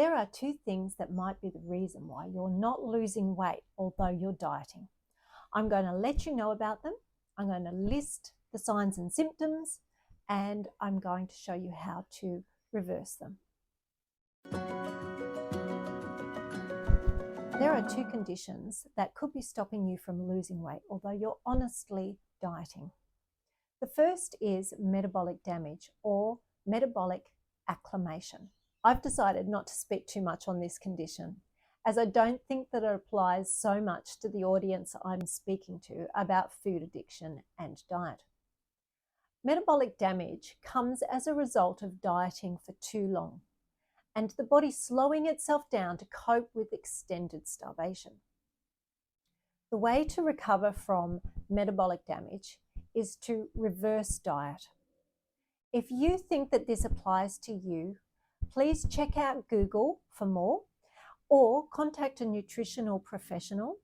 There are two things that might be the reason why you're not losing weight although you're dieting. I'm going to let you know about them. I'm going to list the signs and symptoms, and I'm going to show you how to reverse them. There are two conditions that could be stopping you from losing weight although you're honestly dieting. The first is metabolic damage or metabolic acclimation. I've decided not to speak too much on this condition, as I don't think that it applies so much to the audience I'm speaking to about food addiction and diet. Metabolic damage comes as a result of dieting for too long, and the body slowing itself down to cope with extended starvation. The way to recover from metabolic damage is to reverse diet. If you think that this applies to you, please check out Google for more or contact a nutritional professional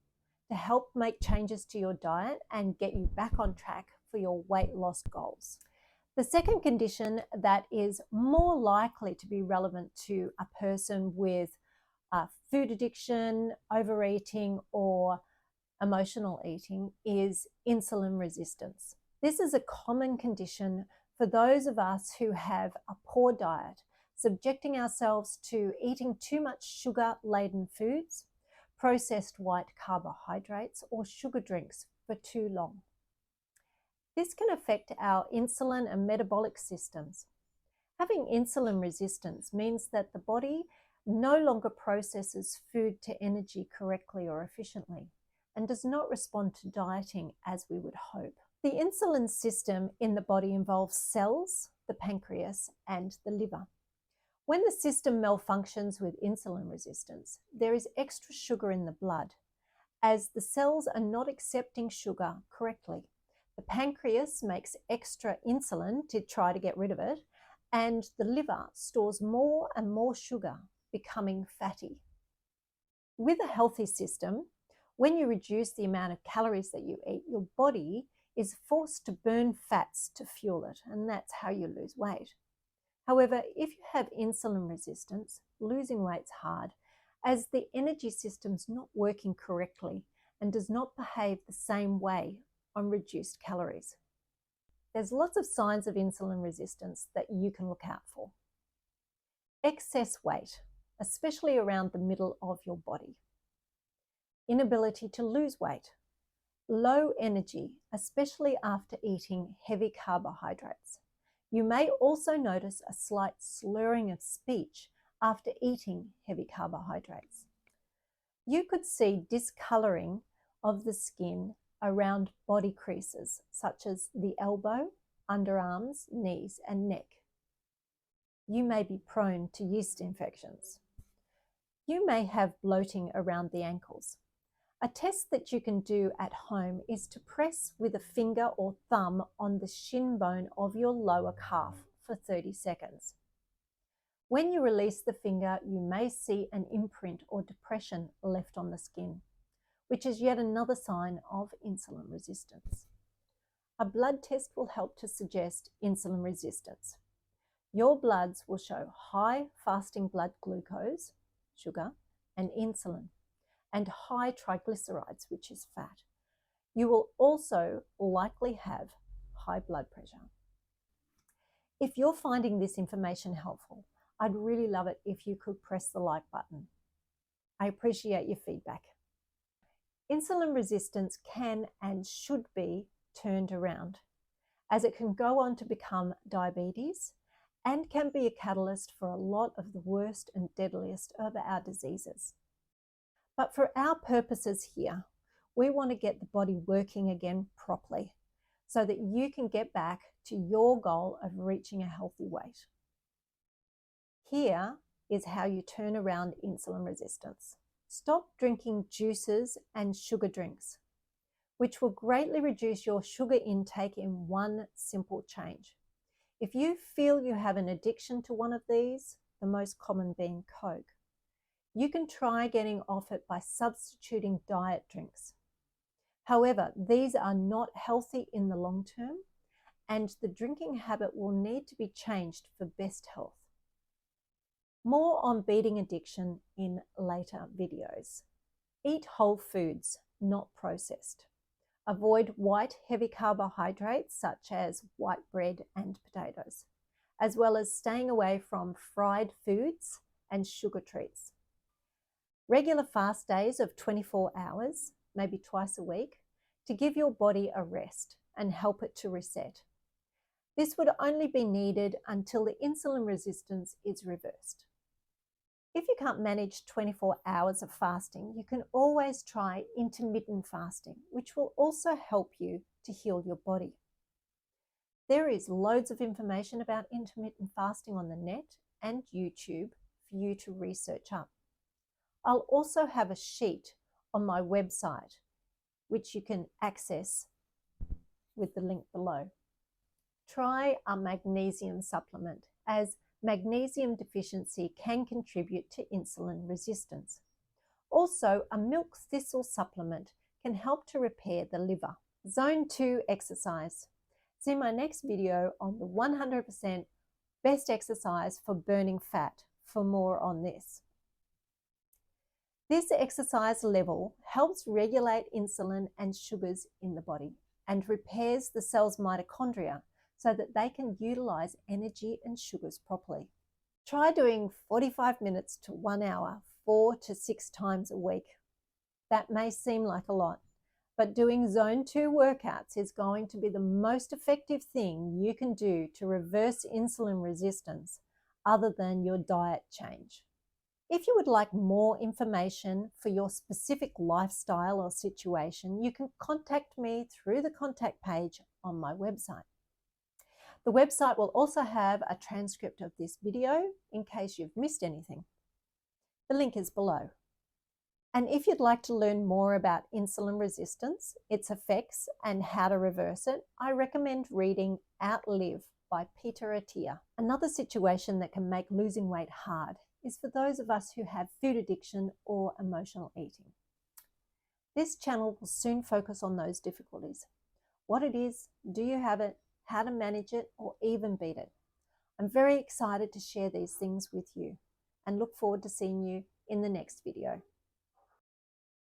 to help make changes to your diet and get you back on track for your weight loss goals. The second condition that is more likely to be relevant to a person with food addiction, overeating, or emotional eating is insulin resistance. This is a common condition for those of us who have a poor diet, subjecting ourselves to eating too much sugar-laden foods, processed white carbohydrates, or sugar drinks for too long. This can affect our insulin and metabolic systems. Having insulin resistance means that the body no longer processes food to energy correctly or efficiently and does not respond to dieting as we would hope. The insulin system in the body involves cells, the pancreas, and the liver. When the system malfunctions with insulin resistance, there is extra sugar in the blood, as the cells are not accepting sugar correctly. The pancreas makes extra insulin to try to get rid of it, and the liver stores more and more sugar, becoming fatty. With a healthy system, when you reduce the amount of calories that you eat, your body is forced to burn fats to fuel it, and that's how you lose weight. However, if you have insulin resistance, losing weight's hard, as the energy system's not working correctly and does not behave the same way on reduced calories. There's lots of signs of insulin resistance that you can look out for. Excess weight, especially around the middle of your body. Inability to lose weight. Low energy, especially after eating heavy carbohydrates. You may also notice a slight slurring of speech after eating heavy carbohydrates. You could see discoloring of the skin around body creases, such as the elbow, underarms, knees, and neck. You may be prone to yeast infections. You may have bloating around the ankles. A test that you can do at home is to press with a finger or thumb on the shin bone of your lower calf for 30 seconds. When you release the finger, you may see an imprint or depression left on the skin, which is yet another sign of insulin resistance. A blood test will help to suggest insulin resistance. Your bloods will show high fasting blood glucose, sugar, and insulin, and high triglycerides, which is fat. You will also likely have high blood pressure. If you're finding this information helpful, I'd really love it if you could press the like button. I appreciate your feedback. Insulin resistance can and should be turned around, as it can go on to become diabetes and can be a catalyst for a lot of the worst and deadliest of our diseases. But for our purposes here, we want to get the body working again properly so that you can get back to your goal of reaching a healthy weight. Here is how you turn around insulin resistance. Stop drinking juices and sugar drinks, which will greatly reduce your sugar intake in one simple change. If you feel you have an addiction to one of these, the most common being Coke, you can try getting off it by substituting diet drinks. However, these are not healthy in the long term, and the drinking habit will need to be changed for best health. More on beating addiction in later videos. Eat whole foods, not processed. Avoid white heavy carbohydrates such as white bread and potatoes, as well as staying away from fried foods and sugar treats. Regular fast days of 24 hours, maybe twice a week, to give your body a rest and help it to reset. This would only be needed until the insulin resistance is reversed. If you can't manage 24 hours of fasting, you can always try intermittent fasting, which will also help you to heal your body. There is loads of information about intermittent fasting on the net and YouTube for you to research up. I'll also have a sheet on my website, which you can access with the link below. Try a magnesium supplement, as magnesium deficiency can contribute to insulin resistance. Also, a milk thistle supplement can help to repair the liver. Zone 2 exercise. See my next video on the 100% best exercise for burning fat for more on this. This exercise level helps regulate insulin and sugars in the body and repairs the cell's mitochondria so that they can utilize energy and sugars properly. Try doing 45 minutes to 1 hour, 4 to 6 times a week. That may seem like a lot, but doing Zone 2 workouts is going to be the most effective thing you can do to reverse insulin resistance other than your diet change. If you would like more information for your specific lifestyle or situation, you can contact me through the contact page on my website. The website will also have a transcript of this video in case you've missed anything. The link is below. And if you'd like to learn more about insulin resistance, its effects, and how to reverse it, I recommend reading Outlive by Peter Attia. Another situation that can make losing weight hard is for those of us who have food addiction or emotional eating. This channel will soon focus on those difficulties. What it is, do you have it, how to manage it, or even beat it. I'm very excited to share these things with you and look forward to seeing you in the next video.